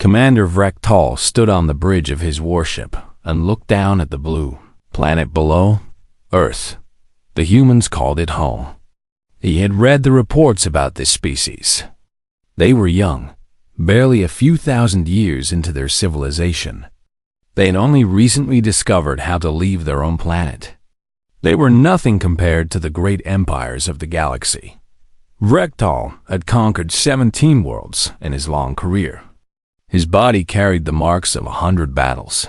Commander Vrektal stood on the bridge of his warship and looked down at the blue planet below, Earth. The humans called it home. He had read the reports about this species. They were young, barely a few thousand years into their civilization. They had only recently discovered how to leave their own planet. They were nothing compared to the great empires of the galaxy. Vrektal had conquered 17 worlds in his long career. His body carried the marks of 100 battles.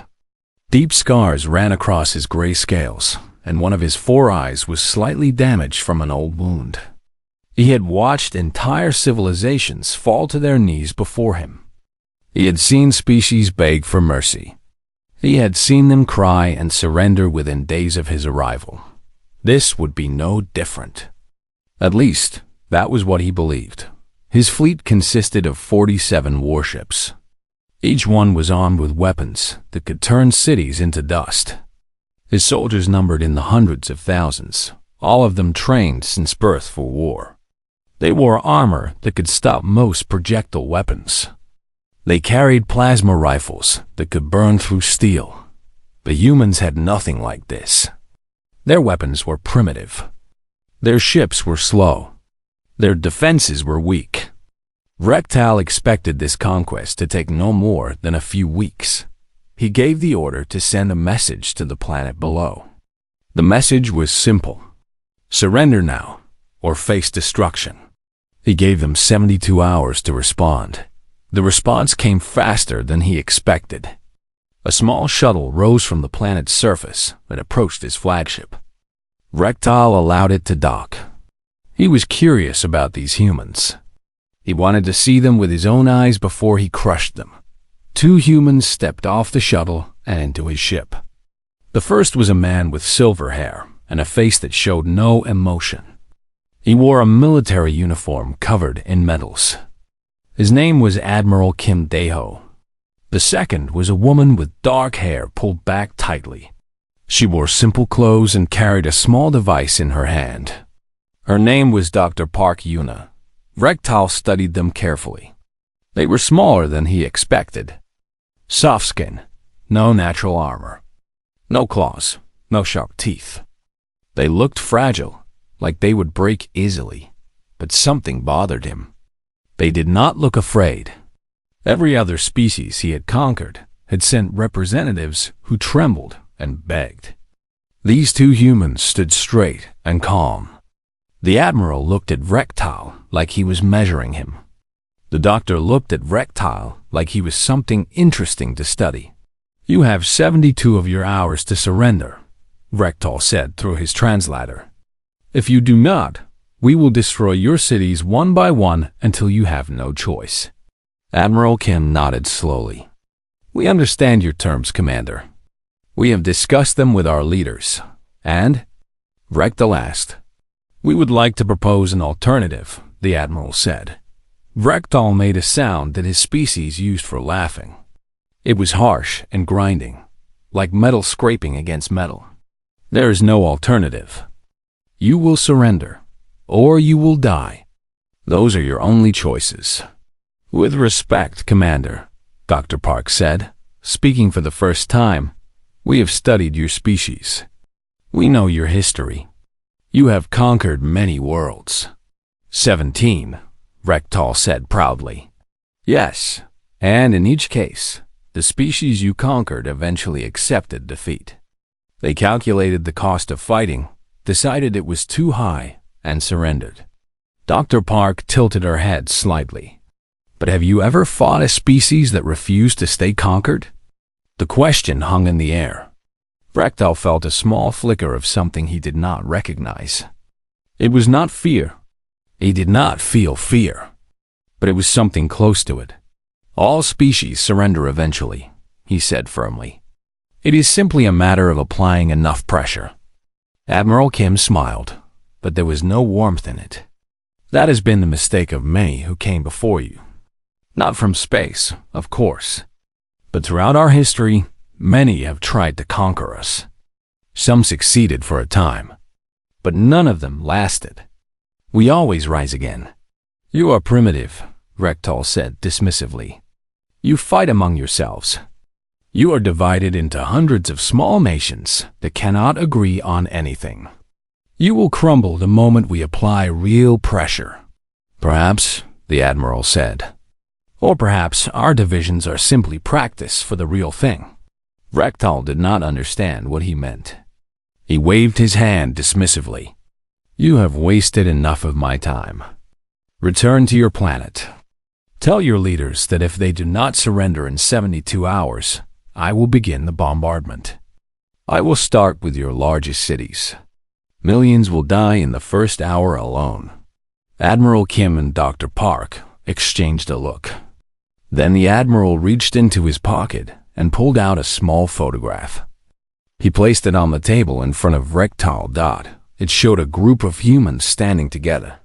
Deep scars ran across his gray scales, and one of his 4 eyes was slightly damaged from an old wound. He had watched entire civilizations fall to their knees before him. He had seen species beg for mercy. He had seen them cry and surrender within days of his arrival. This would be no different. At least, that was what he believed. His fleet consisted of 47 warships. Each one was armed with weapons that could turn cities into dust. His soldiers numbered in the hundreds of thousands, all of them trained since birth for war. They wore armor that could stop most projectile weapons. They carried plasma rifles that could burn through steel. The humans had nothing like this. Their weapons were primitive. Their ships were slow. Their defenses were weak. Vrektal expected this conquest to take no more than a few weeks. He gave the order to send a message to the planet below. The message was simple: surrender now, or face destruction. He gave them 72 hours to respond. The response came faster than he expected. A small shuttle rose from the planet's surface and approached his flagship. Vrektal allowed it to dock. He was curious about these humans. He wanted to see them with his own eyes before he crushed them. 2 humans stepped off the shuttle and into his ship. The first was a man with silver hair and a face that showed no emotion. He wore a military uniform covered in medals. His name was Admiral Kim Daeho. The second was a woman with dark hair pulled back tightly. She wore simple clothes and carried a small device in her hand. Her name was Dr. Park Yuna. Vrektal studied them carefully. They were smaller than he expected. Soft skin, no natural armor. No claws, no sharp teeth. They looked fragile, like they would break easily, but something bothered him. They did not look afraid. Every other species he had conquered had sent representatives who trembled and begged. These 2 humans stood straight and calm. The Admiral looked at Vrektal like he was measuring him. The doctor looked at Vrektal like he was something interesting to study. "You have 72 of your hours to surrender," Vrektal said through his translator. "If you do not, we will destroy your cities one by one until you have no choice." Admiral Kim nodded slowly. "We understand your terms, Commander. We have discussed them with our leaders. And?" Vrektal asked. "We would like to propose an alternative," the Admiral said. Vrektal made a sound that his species used for laughing. It was harsh and grinding, like metal scraping against metal. "There is no alternative. You will surrender, or you will die. Those are your only choices." "With respect, Commander," Dr. Park said, speaking for the first time, "we have studied your species. We know your history. You have conquered many worlds." 17, Vrektal said proudly. "Yes, and in each case, the species you conquered eventually accepted defeat. They calculated the cost of fighting, decided it was too high, and surrendered." Dr. Park tilted her head slightly. "But have you ever fought a species that refused to stay conquered?" The question hung in the air. Vrektal felt a small flicker of something he did not recognize. It was not fear. He did not feel fear. But it was something close to it. "All species surrender eventually," he said firmly. "It is simply a matter of applying enough pressure." Admiral Kim smiled, but there was no warmth in it. "That has been the mistake of many who came before you. Not from space, of course. But throughout our history, many have tried to conquer us. Some succeeded for a time, but none of them lasted. We always rise again." "You are primitive," Vrektal said dismissively. You fight among yourselves. You are divided into hundreds of small nations that cannot agree on anything. You will crumble the moment we apply real pressure. Perhaps, the Admiral said. Or perhaps our divisions are simply practice for the real thing. Rektal did not understand what he meant. He waved his hand dismissively. You have wasted enough of my time. Return to your planet. Tell your leaders that if they do not surrender in 72 hours, I will begin the bombardment. I will start with your largest cities. Millions will die in the first hour alone. Admiral Kim and Dr. Park exchanged a look. Then the Admiral reached into his pocket and pulled out a small photograph. He placed it on the table in front of Rektal. It showed a group of humans standing together.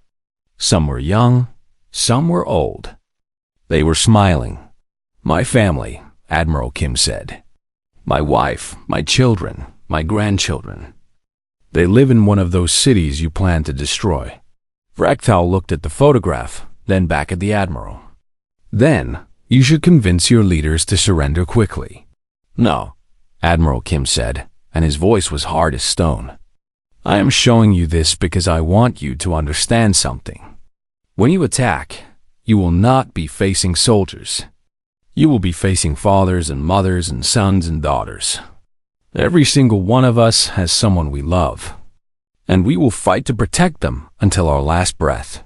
Some were young, some were old. They were smiling. My family, Admiral Kim said. My wife, my children, my grandchildren. They live in one of those cities you plan to destroy. Rektal looked at the photograph, then back at the Admiral. Then, you should convince your leaders to surrender quickly. No, Admiral Kim said, and his voice was hard as stone. I am showing you this because I want you to understand something. When you attack, you will not be facing soldiers. You will be facing fathers and mothers and sons and daughters. Every single one of us has someone we love, and we will fight to protect them until our last breath.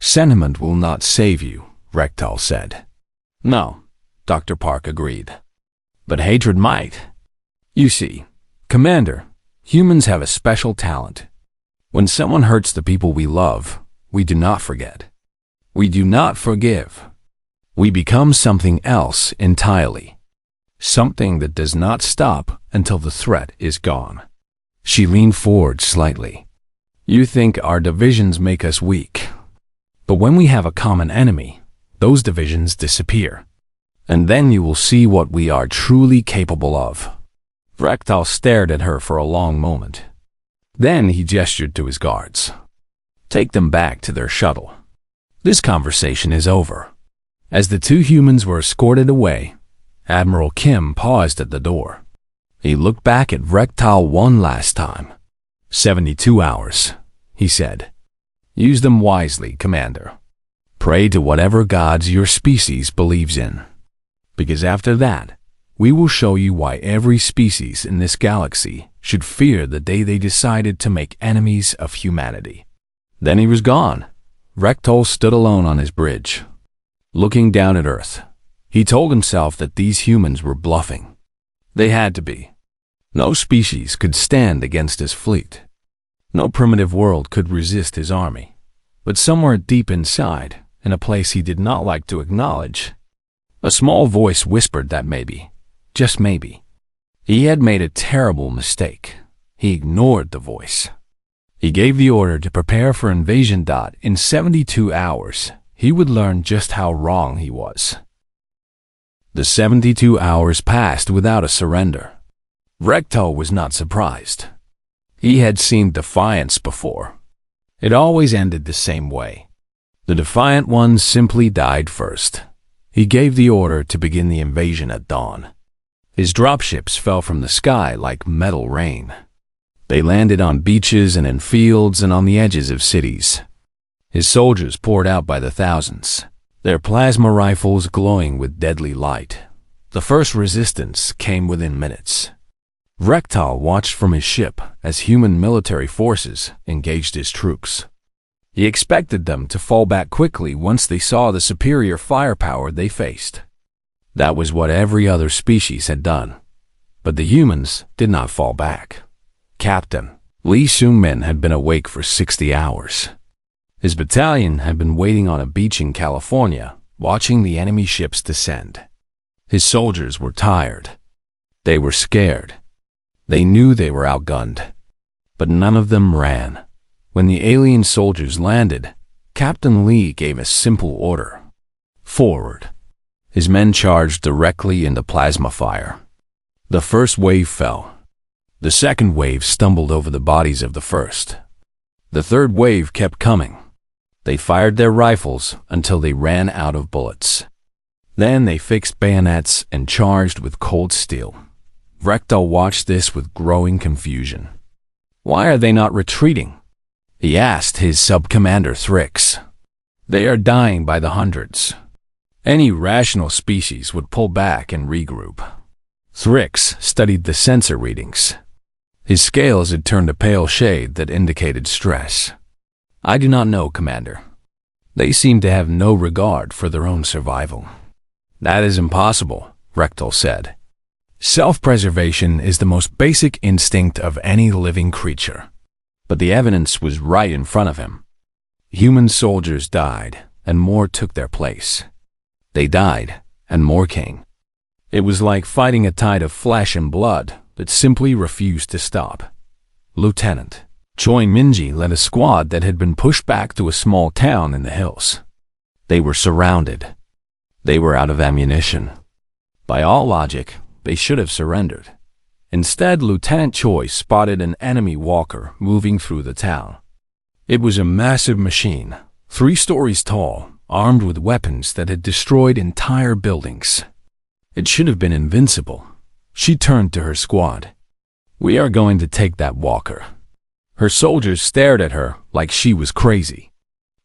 Sentiment will not save you, Rektal said. No, Dr. Park agreed. But hatred might. You see, Commander, humans have a special talent. When someone hurts the people we love, we do not forget. We do not forgive. We become something else entirely. Something that does not stop until the threat is gone. She leaned forward slightly. You think our divisions make us weak. But when we have a common enemy, those divisions disappear. And then you will see what we are truly capable of. Rektal stared at her for a long moment. Then he gestured to his guards. Take them back to their shuttle. This conversation is over. As the two humans were escorted away, Admiral Kim paused at the door. He looked back at Rektal one last time. 72 hours, he said. Use them wisely, Commander. Pray to whatever gods your species believes in. Because after that, we will show you why every species in this galaxy should fear the day they decided to make enemies of humanity. Then he was gone. Rektal stood alone on his bridge, looking down at Earth. He told himself that these humans were bluffing. They had to be. No species could stand against his fleet. No primitive world could resist his army. But somewhere deep inside, in a place he did not like to acknowledge, a small voice whispered that maybe, just maybe, he had made a terrible mistake. He ignored the voice. He gave the order to prepare for invasion. In 72 hours, he would learn just how wrong he was. The 72 hours passed without a surrender. Rektal was not surprised. He had seen defiance before. It always ended the same way. The defiant ones simply died first. He gave the order to begin the invasion at dawn. His dropships fell from the sky like metal rain. They landed on beaches and in fields and on the edges of cities. His soldiers poured out by the thousands, their plasma rifles glowing with deadly light. The first resistance came within minutes. Rektal watched from his ship as human military forces engaged his troops. He expected them to fall back quickly once they saw the superior firepower they faced. That was what every other species had done. But the humans did not fall back. Captain Lee Seung-min had been awake for 60 hours. His battalion had been waiting on a beach in California, watching the enemy ships descend. His soldiers were tired. They were scared. They knew they were outgunned. But none of them ran. When the alien soldiers landed, Captain Lee gave a simple order. Forward. His men charged directly into plasma fire. The first wave fell. The second wave stumbled over the bodies of the first. The third wave kept coming. They fired their rifles until they ran out of bullets. Then they fixed bayonets and charged with cold steel. Rektal watched this with growing confusion. Why are they not retreating? He asked his sub-commander Thrix. They are dying by the hundreds. Any rational species would pull back and regroup. Thrix studied the sensor readings. His scales had turned a pale shade that indicated stress. I do not know, Commander. They seem to have no regard for their own survival. That is impossible, Rektal said. Self-preservation is the most basic instinct of any living creature. But the evidence was right in front of him. Human soldiers died, and more took their place. They died, and more came. It was like fighting a tide of flesh and blood that simply refused to stop. Lieutenant Choi Minji led a squad that had been pushed back to a small town in the hills. They were surrounded. They were out of ammunition. By all logic, they should have surrendered. Instead, Lieutenant Choi spotted an enemy walker moving through the town. It was a massive machine, 3 stories tall, armed with weapons that had destroyed entire buildings. It should have been invincible. She turned to her squad. We are going to take that walker. Her soldiers stared at her like she was crazy.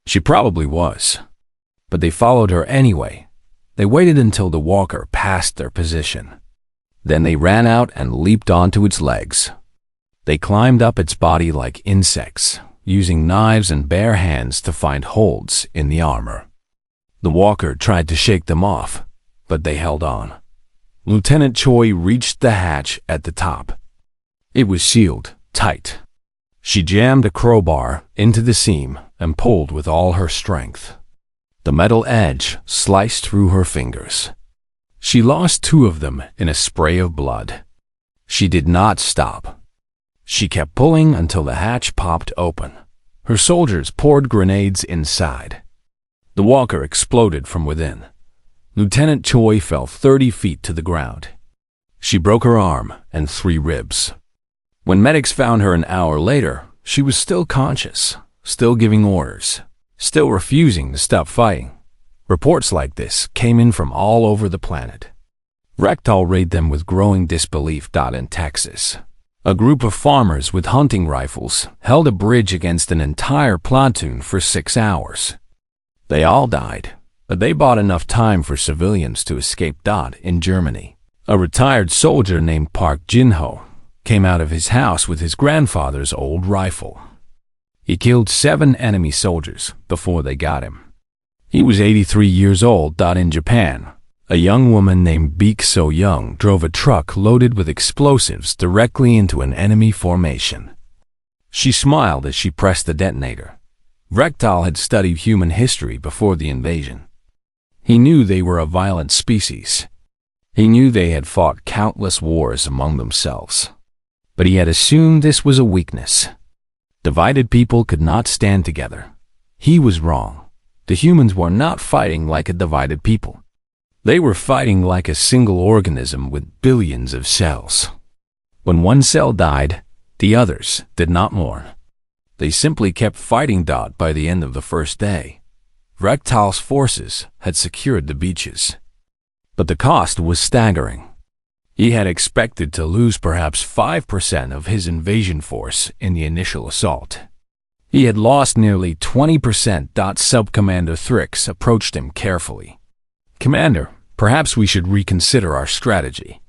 She probably was. But they followed her anyway. They waited until the walker passed their position. Then they ran out and leaped onto its legs. They climbed up its body like insects, using knives and bare hands to find holds in the armor. The walker tried to shake them off, but they held on. Lieutenant Choi reached the hatch at the top. It was sealed tight. She jammed a crowbar into the seam and pulled with all her strength. The metal edge sliced through her fingers. She lost 2 of them in a spray of blood. She did not stop. She kept pulling until the hatch popped open. Her soldiers poured grenades inside. The walker exploded from within. Lieutenant Choi fell 30 feet to the ground. She broke her arm and 3 ribs. When medics found her an hour later, she was still conscious, still giving orders, still refusing to stop fighting. Reports like this came in from all over the planet. Rektal read them with growing disbelief. In Texas, a group of farmers with hunting rifles held a bridge against an entire platoon for 6 hours. They all died, but they bought enough time for civilians to escape. In Germany, a retired soldier named Park Jin-ho came out of his house with his grandfather's old rifle. He killed 7 enemy soldiers before they got him. He was 83 years old. In Japan, a young woman named Baek So-young drove a truck loaded with explosives directly into an enemy formation. She smiled as she pressed the detonator. Rektal had studied human history before the invasion. He knew they were a violent species. He knew they had fought countless wars among themselves. But he had assumed this was a weakness. Divided people could not stand together. He was wrong. The humans were not fighting like a divided people. They were fighting like a single organism with billions of cells. When one cell died, the others did not mourn. They simply kept fighting. By the end of the first day, Rektal's forces had secured the beaches. But the cost was staggering. He had expected to lose perhaps 5% of his invasion force in the initial assault. He had lost nearly 20%. Sub-Commander Thrix approached him carefully. Commander, perhaps we should reconsider our strategy.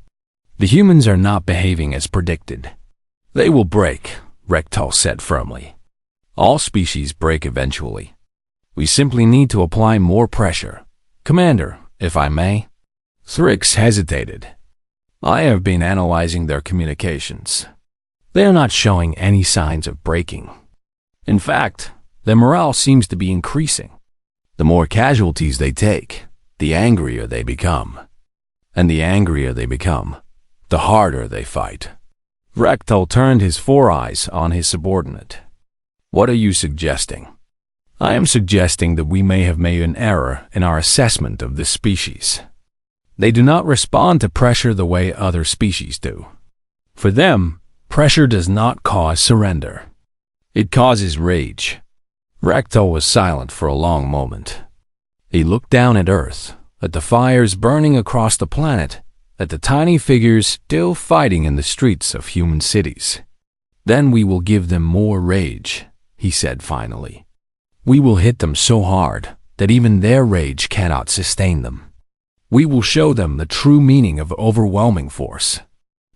The humans are not behaving as predicted. They will break, Rektal said firmly. All species break eventually. We simply need to apply more pressure. Commander, if I may. Thrix hesitated. I have been analyzing their communications. They are not showing any signs of breaking. In fact, their morale seems to be increasing. The more casualties they take, the angrier they become. And the angrier they become, the harder they fight. Rektal turned his 4 eyes on his subordinate. What are you suggesting? I am suggesting that we may have made an error in our assessment of this species. They do not respond to pressure the way other species do. For them, pressure does not cause surrender. It causes rage. Rektal was silent for a long moment. He looked down at Earth, at the fires burning across the planet, at the tiny figures still fighting in the streets of human cities. Then we will give them more rage, he said finally. We will hit them so hard that even their rage cannot sustain them. We will show them the true meaning of overwhelming force.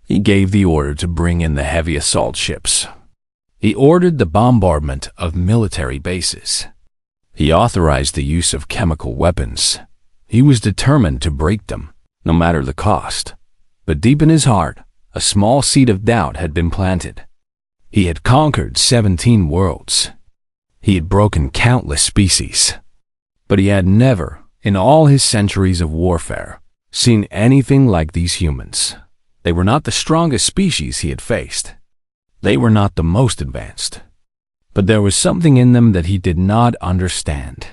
He gave the order to bring in the heavy assault ships. He ordered the bombardment of military bases. He authorized the use of chemical weapons. He was determined to break them, no matter the cost. But deep in his heart, a small seed of doubt had been planted. He had conquered 17 worlds. He had broken countless species. But he had never, in all his centuries of warfare, seen anything like these humans. They were not the strongest species he had faced. They were not the most advanced. But there was something in them that he did not understand.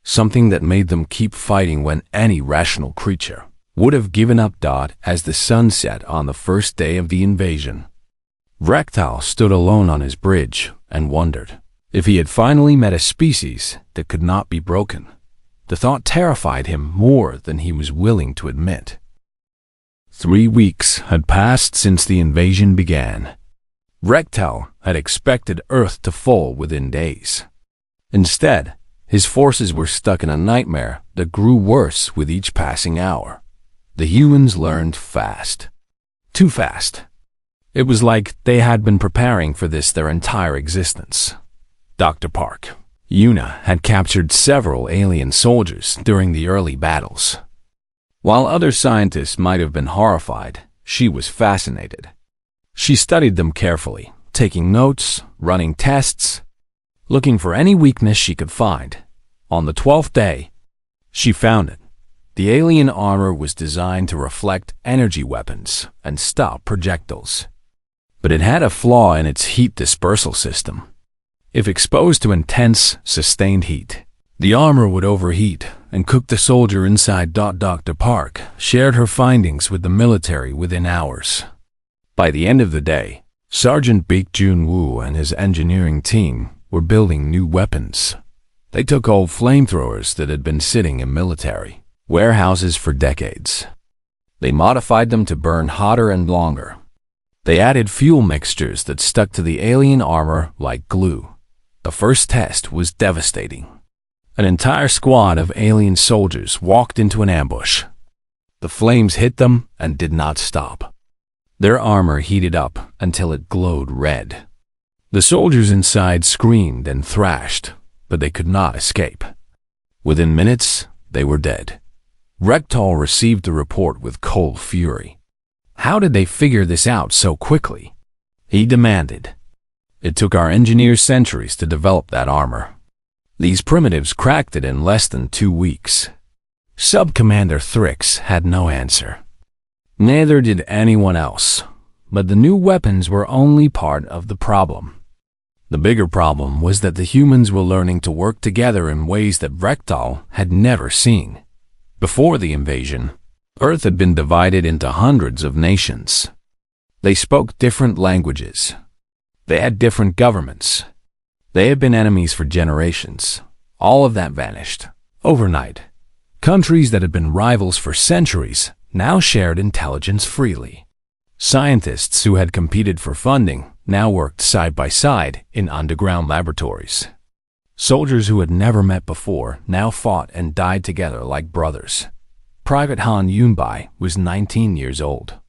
Something that made them keep fighting when any rational creature would have given up. As the sun set on the first day of the invasion, Rectal stood alone on his bridge and wondered if he had finally met a species that could not be broken. The thought terrified him more than he was willing to admit. 3 weeks had passed since the invasion began. Rectal had expected Earth to fall within days. Instead, his forces were stuck in a nightmare that grew worse with each passing hour. The humans learned fast. Too fast. It was like they had been preparing for this their entire existence. Dr. Park, Yuna had captured several alien soldiers during the early battles. While other scientists might have been horrified, she was fascinated. She studied them carefully, taking notes, running tests, looking for any weakness she could find. On the 12th day, she found it. The alien armor was designed to reflect energy weapons and stop projectiles. But it had a flaw in its heat dispersal system. If exposed to intense, sustained heat, the armor would overheat and cook the soldier inside. Dr. Park shared her findings with the military within hours. By the end of the day, Sergeant Baek Jun-woo and his engineering team were building new weapons. They took old flamethrowers that had been sitting in military warehouses for decades. They modified them to burn hotter and longer. They added fuel mixtures that stuck to the alien armor like glue. The first test was devastating. An entire squad of alien soldiers walked into an ambush. The flames hit them and did not stop. Their armor heated up until it glowed red. The soldiers inside screamed and thrashed, but they could not escape. Within minutes, they were dead. Rectal received the report with cold fury. How did they figure this out so quickly? He demanded. It took our engineers centuries to develop that armor. These primitives cracked it in less than 2 weeks. Sub-Commander Thrix had no answer. Neither did anyone else. But the new weapons were only part of the problem. The bigger problem was that the humans were learning to work together in ways that Rectal had never seen. Before the invasion, Earth had been divided into hundreds of nations. They spoke different languages. They had different governments. They had been enemies for generations. All of that vanished overnight. Countries that had been rivals for centuries now shared intelligence freely. Scientists who had competed for funding now worked side by side in underground laboratories. Soldiers who had never met before now fought and died together like brothers. Private Han Yunbai was 19 years old.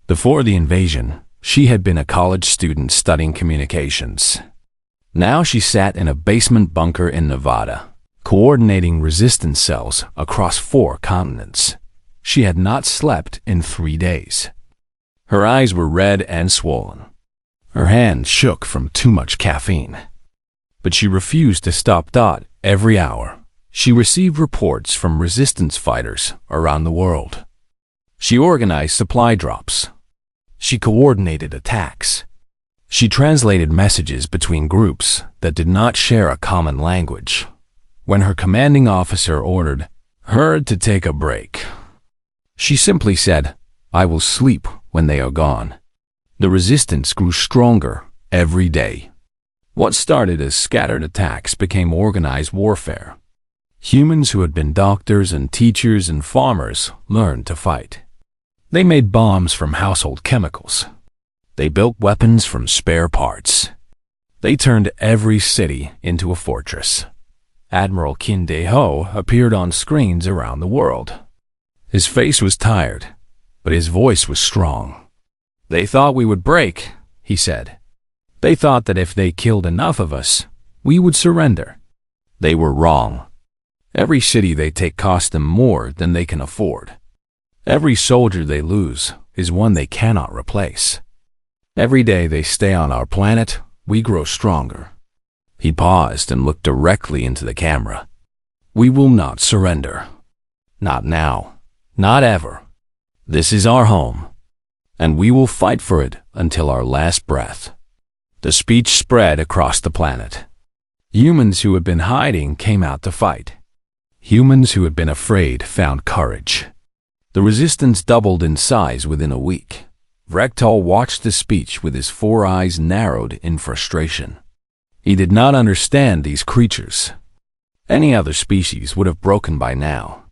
Before the invasion, she had been a college student studying communications. Now she sat in a basement bunker in Nevada, coordinating resistance cells across 4 continents. She had not slept in 3 days. Her eyes were red and swollen. Her hands shook from too much caffeine. But she refused to stop. Every hour, she received reports from resistance fighters around the world. She organized supply drops. She coordinated attacks. She translated messages between groups that did not share a common language. When her commanding officer ordered her to take a break, she simply said, "I will sleep when they are gone." The resistance grew stronger every day. What started as scattered attacks became organized warfare. Humans who had been doctors and teachers and farmers learned to fight. They made bombs from household chemicals. They built weapons from spare parts. They turned every city into a fortress. Admiral Kin De-ho appeared on screens around the world. His face was tired, but his voice was strong. "They thought we would break," he said. "They thought that if they killed enough of us, we would surrender. They were wrong. Every city they take costs them more than they can afford. Every soldier they lose is one they cannot replace. Every day they stay on our planet, we grow stronger." He paused and looked directly into the camera. "We will not surrender. Not now. Not ever. This is our home, and we will fight for it until our last breath." The speech spread across the planet. Humans who had been hiding came out to fight. Humans who had been afraid found courage. The resistance doubled in size within a week. Rektal watched the speech with his 4 eyes narrowed in frustration. He did not understand these creatures. Any other species would have broken by now.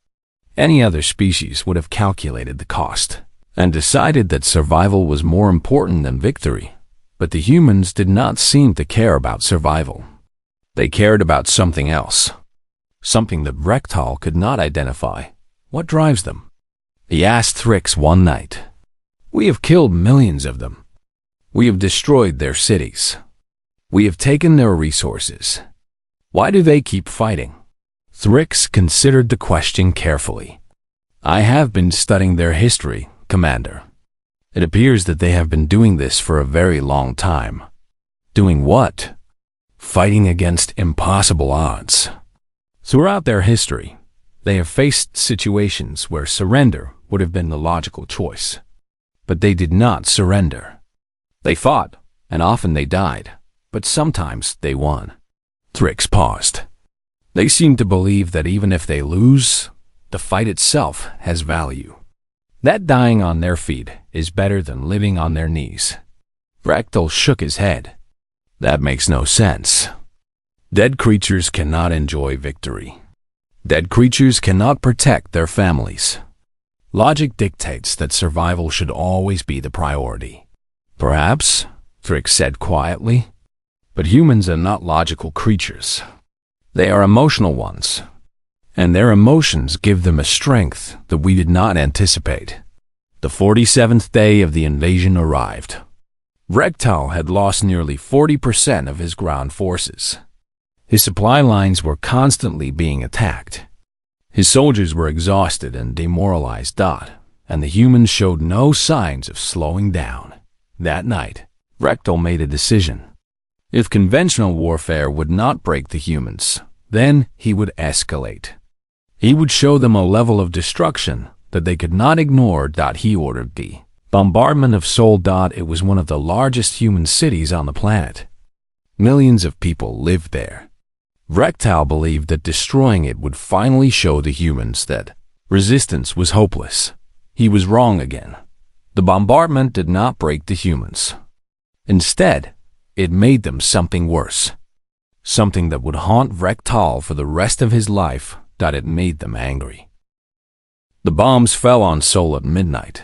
Any other species would have calculated the cost and decided that survival was more important than victory. But the humans did not seem to care about survival. They cared about something else. Something that Rektal could not identify. What drives them? He asked Thrix one night. "We have killed millions of them. We have destroyed their cities. We have taken their resources. Why do they keep fighting?" Thrix considered the question carefully. "I have been studying their history, Commander. It appears that they have been doing this for a very long time." "Doing what?" "Fighting against impossible odds. Throughout their history, they have faced situations where surrender would have been the logical choice. But they did not surrender. They fought, and often they died, but sometimes they won." Thrix paused. "They seem to believe that even if they lose, the fight itself has value. That dying on their feet is better than living on their knees." Rektal shook his head. "That makes no sense. Dead creatures cannot enjoy victory. Dead creatures cannot protect their families. Logic dictates that survival should always be the priority." "Perhaps," Thrix said quietly, "but humans are not logical creatures. They are emotional ones, and their emotions give them a strength that we did not anticipate." The 47th day of the invasion arrived. Rektal had lost nearly 40% of his ground forces. His supply lines were constantly being attacked. His soldiers were exhausted and demoralized, and the humans showed no signs of slowing down. That night, Rektal made a decision. If conventional warfare would not break the humans, then he would escalate. He would show them a level of destruction that they could not ignore. He ordered the bombardment of Seoul. It was one of the largest human cities on the planet. Millions of people lived there. Rektal believed that destroying it would finally show the humans that resistance was hopeless. He was wrong again. The bombardment did not break the humans. Instead, it made them something worse. Something that would haunt Rektal for the rest of his life. It made them angry. The bombs fell on Seoul at midnight.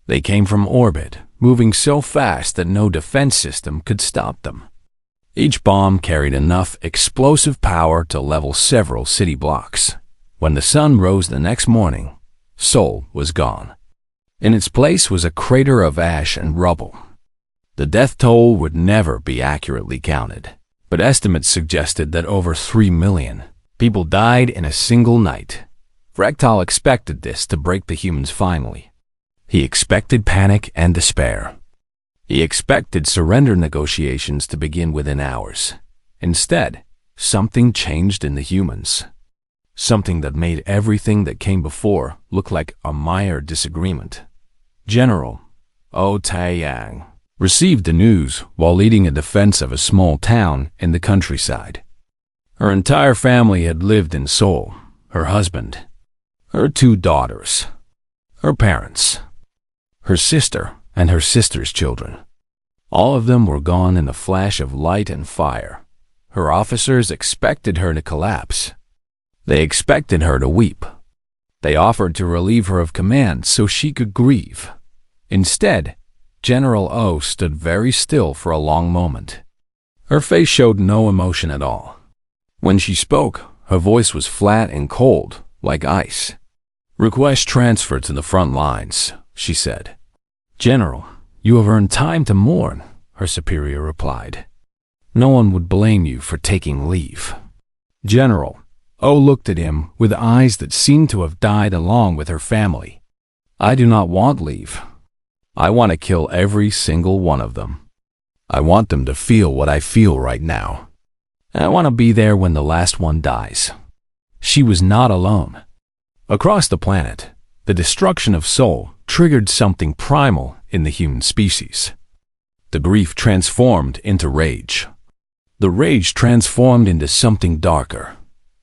They came from orbit, moving so fast that no defense system could stop them. Each bomb carried enough explosive power to level several city blocks. When the sun rose the next morning, Seoul was gone. In its place was a crater of ash and rubble. The death toll would never be accurately counted, but estimates suggested that over 3 million people died in a single night. Rektal expected this to break the humans finally. He expected panic and despair. He expected surrender negotiations to begin within hours. Instead, something changed in the humans. Something that made everything that came before look like a mired disagreement. General Oh Tae-yang received the news while leading a defense of a small town in the countryside. Her entire family had lived in Seoul. Her husband, her 2 daughters, her parents, her sister, and her sister's children. All of them were gone in a flash of light and fire. Her officers expected her to collapse. They expected her to weep. They offered to relieve her of command so she could grieve. Instead, General O stood very still for a long moment. Her face showed no emotion at all. When she spoke, her voice was flat and cold, like ice. "Request transfer to the front lines," she said. "General, you have earned time to mourn," her superior replied. "No one would blame you for taking leave." General O looked at him with eyes that seemed to have died along with her family. "I do not want leave. I want to kill every single one of them. I want them to feel what I feel right now. I want to be there when the last one dies." She was not alone. Across the planet, the destruction of Sol triggered something primal in the human species. The grief transformed into rage. The rage transformed into something darker.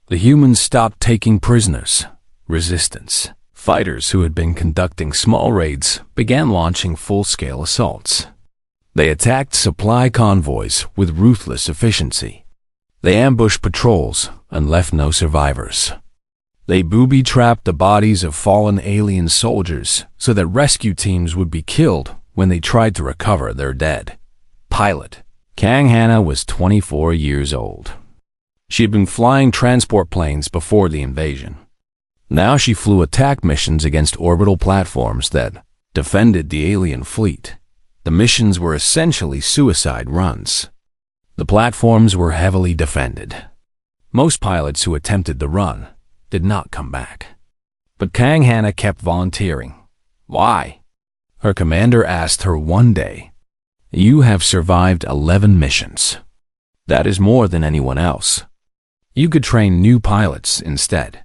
The humans stopped taking prisoners. Resistance. Fighters who had been conducting small raids began launching full-scale assaults. They attacked supply convoys with ruthless efficiency. They ambushed patrols and left no survivors. They booby-trapped the bodies of fallen alien soldiers so that rescue teams would be killed when they tried to recover their dead. Pilot Kang Hannah was 24 years old. She had been flying transport planes before the invasion. Now she flew attack missions against orbital platforms that defended the alien fleet. The missions were essentially suicide runs. The platforms were heavily defended. Most pilots who attempted the run did not come back. But Kang Hannah kept volunteering. Why? Her commander asked her one day, "You have survived 11 missions. That is more than anyone else. You could train new pilots instead."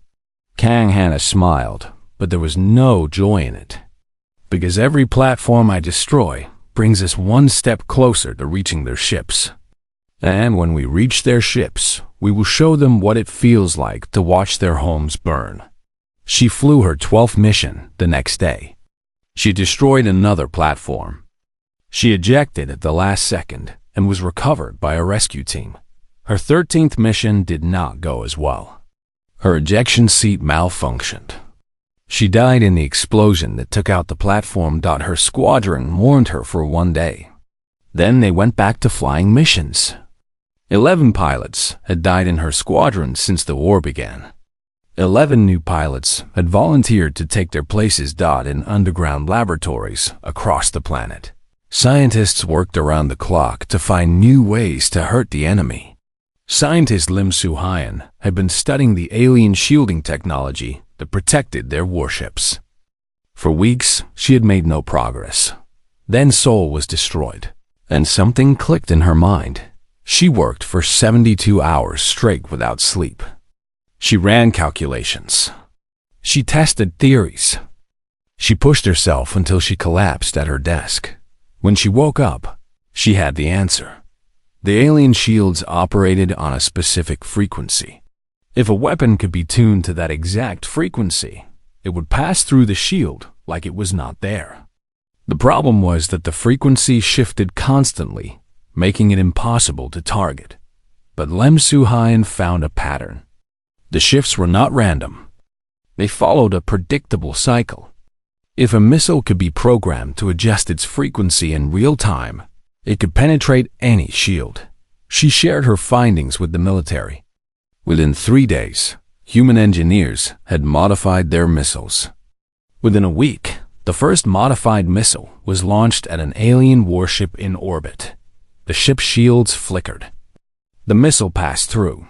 Kang Hannah smiled, but there was no joy in it. "Because every platform I destroy brings us one step closer to reaching their ships. And when we reach their ships, we will show them what it feels like to watch their homes burn." She flew her 12th mission the next day. She destroyed another platform. She ejected at the last second and was recovered by a rescue team. Her 13th mission did not go as well. Her ejection seat malfunctioned. She died in the explosion that took out the platform. Her squadron mourned her for one day. Then they went back to flying missions. 11 pilots had died in her squadron since the war began. 11 new pilots had volunteered to take their places. In underground laboratories across the planet, scientists worked around the clock to find new ways to hurt the enemy. Scientist Lim Soo-hyun had been studying the alien shielding technology that protected their warships. For weeks, she had made no progress. Then Seoul was destroyed, and something clicked in her mind. She worked for 72 hours straight without sleep. She ran calculations. She tested theories. She pushed herself until she collapsed at her desk. When she woke up, she had the answer. The alien shields operated on a specific frequency. If a weapon could be tuned to that exact frequency, it would pass through the shield like it was not there. The problem was that the frequency shifted constantly, making it impossible to target. But Lim Soo-hyun found a pattern. The shifts were not random. They followed a predictable cycle. If a missile could be programmed to adjust its frequency in real time, it could penetrate any shield. She shared her findings with the military. Within 3 days, human engineers had modified their missiles. Within a week, the first modified missile was launched at an alien warship in orbit. The ship's shields flickered. The missile passed through.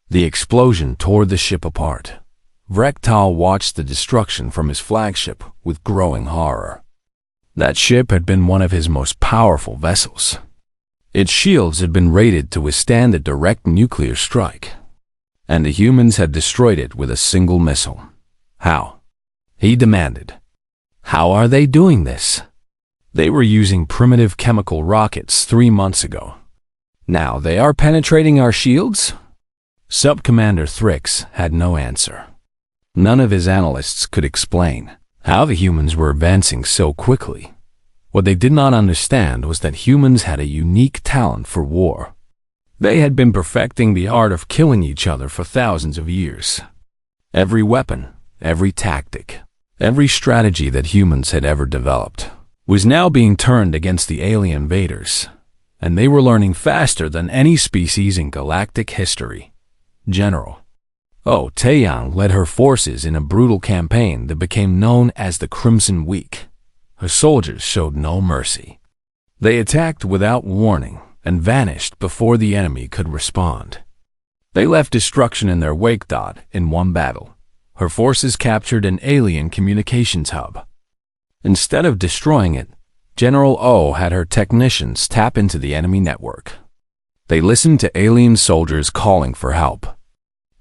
The explosion tore the ship apart. Vrektal watched the destruction from his flagship with growing horror. That ship had been one of his most powerful vessels. Its shields had been rated to withstand a direct nuclear strike, and the humans had destroyed it with a single missile. How? He demanded. How are they doing this? They were using primitive chemical rockets 3 months ago. Now they are penetrating our shields? Sub-Commander Thrix had no answer. None of his analysts could explain how the humans were advancing so quickly. What they did not understand was that humans had a unique talent for war. They had been perfecting the art of killing each other for thousands of years. Every weapon, every tactic, every strategy that humans had ever developed was now being turned against the alien invaders, and they were learning faster than any species in galactic history. General Taeyang led her forces in a brutal campaign that became known as the Crimson Week. Her soldiers showed no mercy. They attacked without warning and vanished before the enemy could respond. They left destruction in their wake. In one battle, her forces captured an alien communications hub. Instead of destroying it, General O had her technicians tap into the enemy network. They listened to alien soldiers calling for help.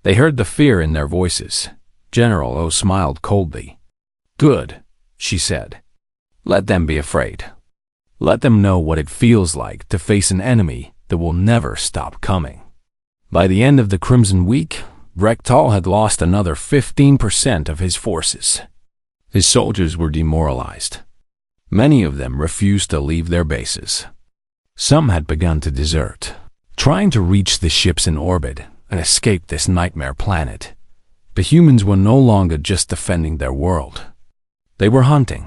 They heard the fear in their voices. General O smiled coldly. "Good," she said. "Let them be afraid. Let them know what it feels like to face an enemy that will never stop coming." By the end of the Crimson Week, Rektal had lost another 15% of his forces. His soldiers were demoralized. Many of them refused to leave their bases. Some had begun to desert, trying to reach the ships in orbit and escape this nightmare planet. The humans were no longer just defending their world. They were hunting.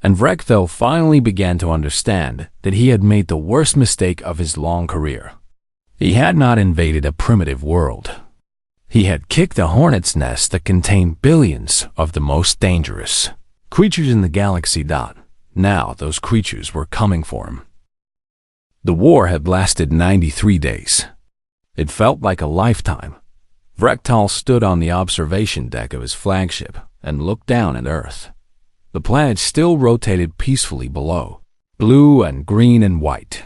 And Rektal finally began to understand that he had made the worst mistake of his long career. He had not invaded a primitive world. He had kicked a hornet's nest that contained billions of the most dangerous creatures in the galaxy. Now those creatures were coming for him. The war had lasted 93 days. It felt like a lifetime. Rektal stood on the observation deck of his flagship and looked down at Earth. The planet still rotated peacefully below, blue and green and white,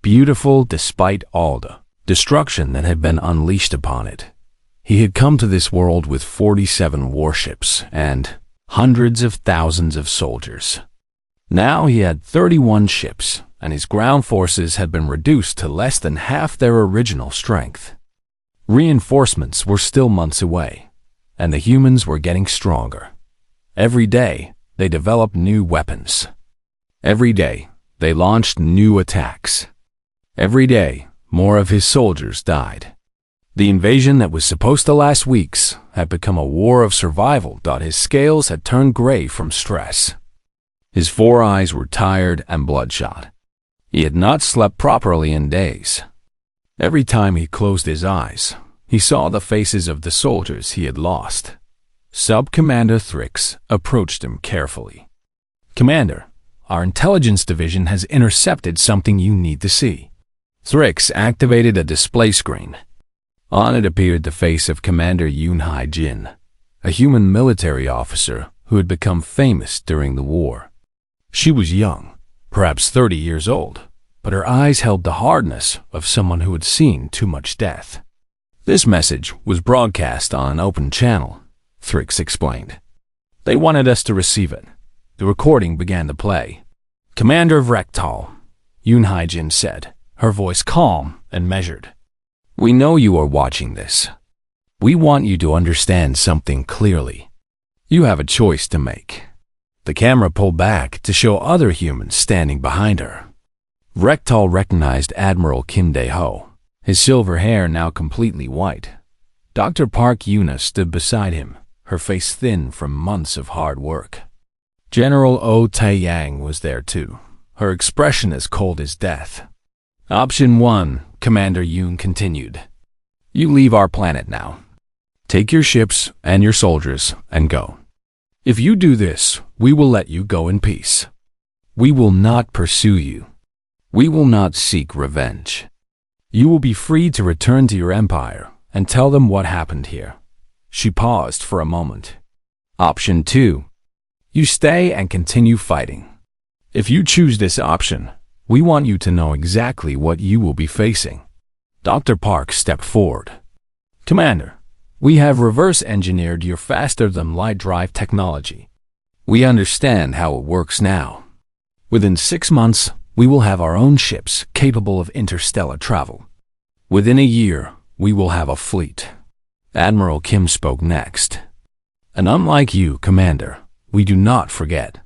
beautiful despite all the destruction that had been unleashed upon it. He had come to this world with 47 warships and hundreds of thousands of soldiers. Now he had 31 ships, and his ground forces had been reduced to less than half their original strength. Reinforcements were still months away, and the humans were getting stronger. Every day, they developed new weapons. Every day, they launched new attacks. Every day, more of his soldiers died. The invasion that was supposed to last weeks had become a war of survival. His scales had turned gray from stress. His 4 eyes were tired and bloodshot. He had not slept properly in days. Every time he closed his eyes, he saw the faces of the soldiers he had lost. Sub-Commander Thrix approached him carefully. "Commander, our intelligence division has intercepted something you need to see." Thrix activated a display screen. On it appeared the face of Commander Yoon Hai-jin, a human military officer who had become famous during the war. She was young, perhaps 30 years old, but her eyes held the hardness of someone who had seen too much death. "This message was broadcast on an open channel," Thrix explained. "They wanted us to receive it." The recording began to play. "Commander of Rektal," Yoon Hai-jin said, her voice calm and measured. "We know you are watching this. We want you to understand something clearly. You have a choice to make." The camera pulled back to show other humans standing behind her. Rektal recognized Admiral Kim Dae-ho, his silver hair now completely white. Dr. Park Yuna stood beside him, her face thin from months of hard work. General O Taeyang was there too, her expression as cold as death. "Option 1, Commander Yoon continued. You leave our planet now. Take your ships and your soldiers and go. If you do this, we will let you go in peace. We will not pursue you. We will not seek revenge. You will be free to return to your empire and tell them what happened here." She paused for a moment. "Option 2. You stay and continue fighting. If you choose this option, we want you to know exactly what you will be facing." Dr. Park stepped forward. "Commander, we have reverse-engineered your faster-than-light drive technology. We understand how it works now. Within 6 months, we will have our own ships capable of interstellar travel. Within a year, we will have a fleet." Admiral Kim spoke next. "And unlike you, Commander, we do not forget.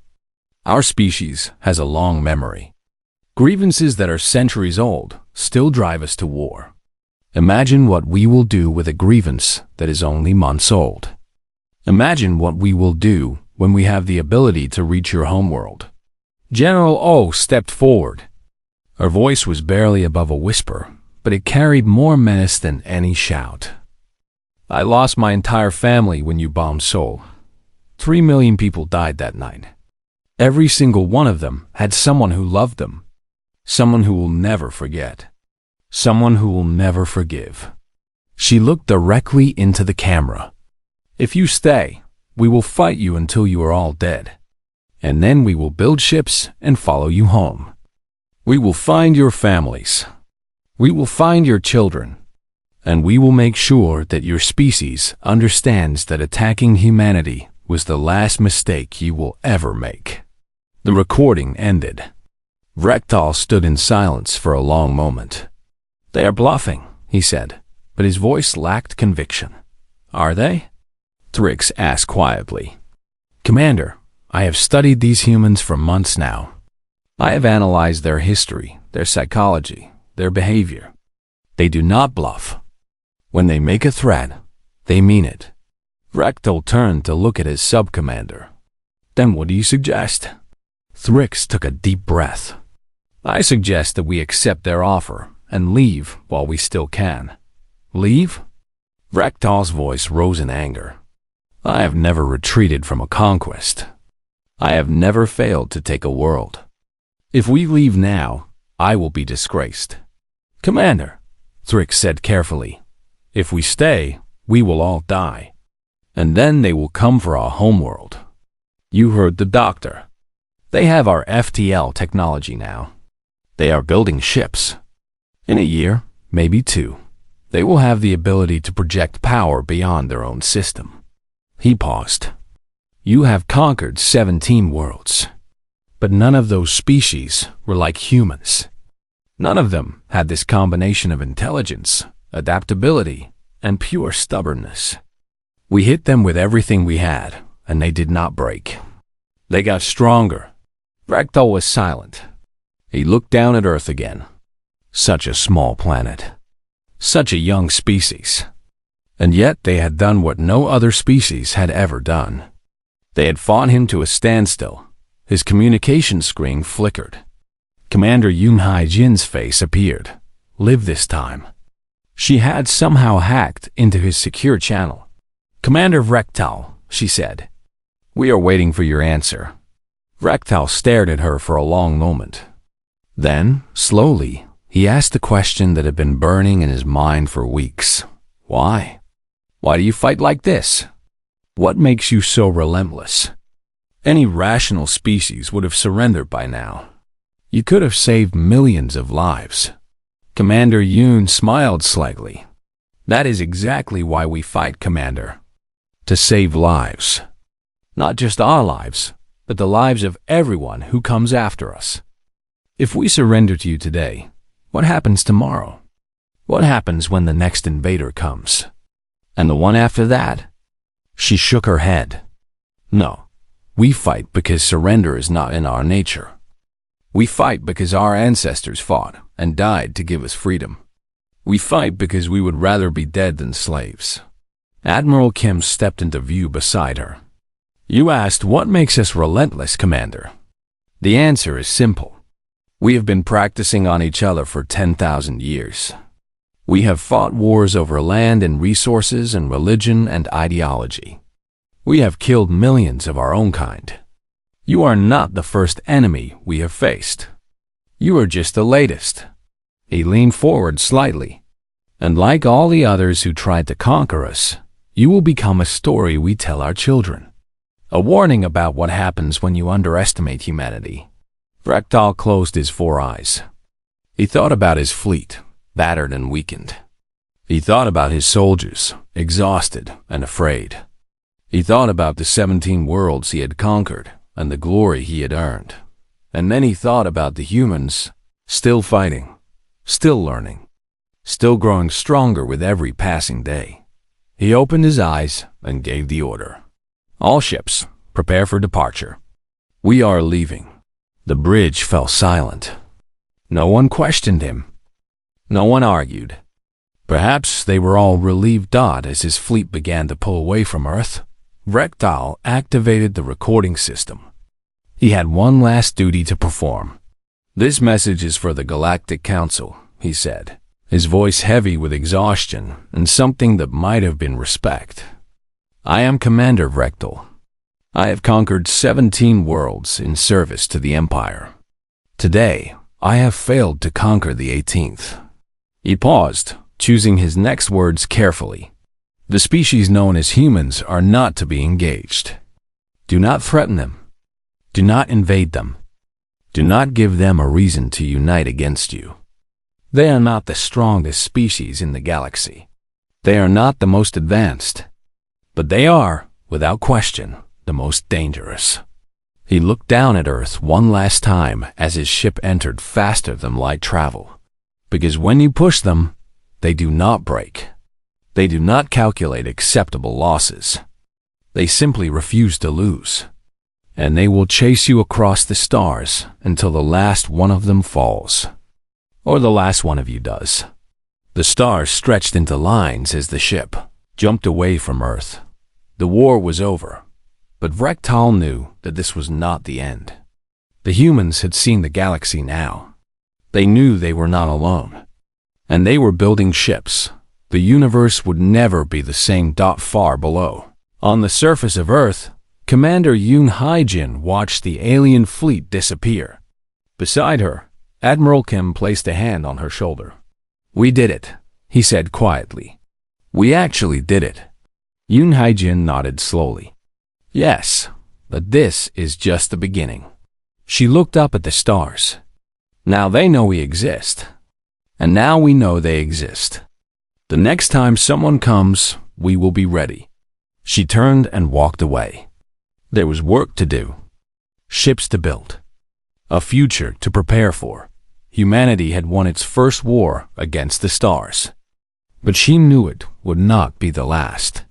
Our species has a long memory. Grievances that are centuries old still drive us to war. Imagine what we will do with a grievance that is only months old. Imagine what we will do when we have the ability to reach your homeworld. General O stepped forward. Her voice was barely above a whisper, but it carried more menace than any shout. I lost my entire family when you bombed Seoul. 3 million people died that night. Every single one of them had someone who loved them. Someone who will never forget. Someone who will never forgive. She looked directly into the camera. If you stay, we will fight you until you are all dead. And then we will build ships and follow you home. We will find your families. We will find your children. And we will make sure that your species understands that attacking humanity was the last mistake you will ever make. The recording ended. Rektal stood in silence for a long moment. They are bluffing, he said, but his voice lacked conviction. Are they? Thrix asked quietly. Commander, I have studied these humans for months now. I have analyzed their history, their psychology, their behavior. They do not bluff. When they make a threat, they mean it. Rektal turned to look at his sub-commander. Then what do you suggest? Thrix took a deep breath. I suggest that we accept their offer and leave while we still can. Leave? Rektal's voice rose in anger. I have never retreated from a conquest. I have never failed to take a world. If we leave now, I will be disgraced. Commander, Thrix said carefully, if we stay, we will all die. And then they will come for our homeworld. You heard the doctor. They have our FTL technology now. They are building ships. In a year, maybe 2, they will have the ability to project power beyond their own system. He paused. You have conquered 17 worlds. But none of those species were like humans. None of them had this combination of intelligence, adaptability, and pure stubbornness. We hit them with everything we had, and they did not break. They got stronger. Rektal was silent. He looked down at Earth again. Such a small planet. Such a young species. And yet they had done what no other species had ever done. They had fought him to a standstill. His communication screen flickered. Commander Yoon Hai-jin's face appeared. Live this time. She had somehow hacked into his secure channel. Commander Rektal, she said. We are waiting for your answer. Rektal stared at her for a long moment. Then, slowly, he asked the question that had been burning in his mind for weeks. Why? Why do you fight like this? What makes you so relentless? Any rational species would have surrendered by now. You could have saved millions of lives. Commander Yoon smiled slightly. That is exactly why we fight, Commander. To save lives. Not just our lives, but the lives of everyone who comes after us. If we surrender to you today, what happens tomorrow? What happens when the next invader comes? And the one after that? She shook her head. No, we fight because surrender is not in our nature. We fight because our ancestors fought and died to give us freedom. We fight because we would rather be dead than slaves. Admiral Kim stepped into view beside her. You asked what makes us relentless, Commander. The answer is simple. We have been practicing on each other for 10,000 years. We have fought wars over land and resources and religion and ideology. We have killed millions of our own kind. You are not the first enemy we have faced. You are just the latest. He leaned forward slightly. And like all the others who tried to conquer us, you will become a story we tell our children. A warning about what happens when you underestimate humanity. Rektal closed his 4 eyes. He thought about his fleet, battered and weakened. He thought about his soldiers, exhausted and afraid. He thought about the 17 worlds he had conquered and the glory he had earned. And then he thought about the humans, still fighting, still learning, still growing stronger with every passing day. He opened his eyes and gave the order. All ships, prepare for departure. We are leaving. The bridge fell silent. No one questioned him. No one argued. Perhaps they were all relieved. As his fleet began to pull away from Earth, Rectal activated the recording system. He had one last duty to perform. "This message is for the Galactic Council," he said, his voice heavy with exhaustion and something that might have been respect. "I am Commander Rectal. I have conquered 17 worlds in service to the Empire. Today, I have failed to conquer the 18th. He paused, choosing his next words carefully. "The species known as humans are not to be engaged. Do not threaten them. Do not invade them. Do not give them a reason to unite against you. They are not the strongest species in the galaxy. They are not the most advanced. But they are, without question, the most dangerous." He looked down at Earth one last time as his ship entered faster than light travel. Because when you push them, they do not break. They do not calculate acceptable losses. They simply refuse to lose. And they will chase you across the stars until the last one of them falls. Or the last one of you does. The stars stretched into lines as the ship jumped away from Earth. The war was over, but Rectal knew that this was not the end. The humans had seen the galaxy now. They knew they were not alone. And they were building ships. The universe would never be the same. Far below, on the surface of Earth, Commander Yoon Haijin watched the alien fleet disappear. Beside her, Admiral Kim placed a hand on her shoulder. "We did it," he said quietly. "We actually did it." Yoon Haijin nodded slowly. "Yes, but this is just the beginning." She looked up at the stars. "Now they know we exist. And now we know they exist. The next time someone comes, we will be ready." She turned and walked away. There was work to do. Ships to build. A future to prepare for. Humanity had won its first war against the stars. But she knew it would not be the last.